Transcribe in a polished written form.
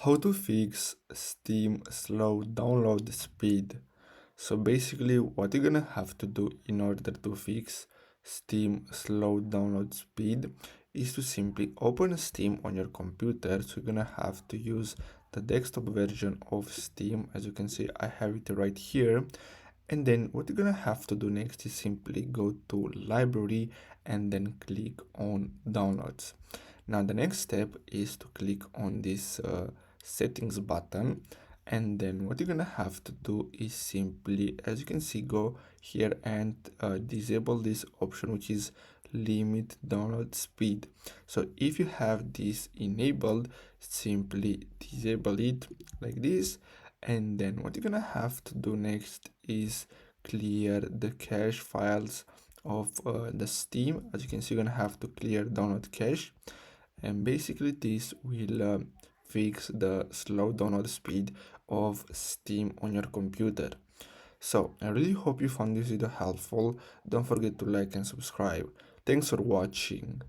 How to fix Steam slow download speed. So basically what you're gonna have to do in order to fix Steam slow download speed is to simply open Steam on your computer. So you're gonna have to use the desktop version of Steam. As you can see, I have it right here. And then what you're gonna have to do next is simply go to library and then click on downloads. Now the next step is to click on this settings button, and then what you're gonna have to do is simply, as you can see, go here and disable this option, which is limit download speed. So if you have this enabled, simply disable it like this, and then what you're gonna have to do next is clear the cache files of the Steam. As you can see, you're gonna have to clear download cache, and basically this will fix the slow download speed of Steam on your computer. So I really hope you found this video helpful. Don't forget to like and subscribe. Thanks for watching.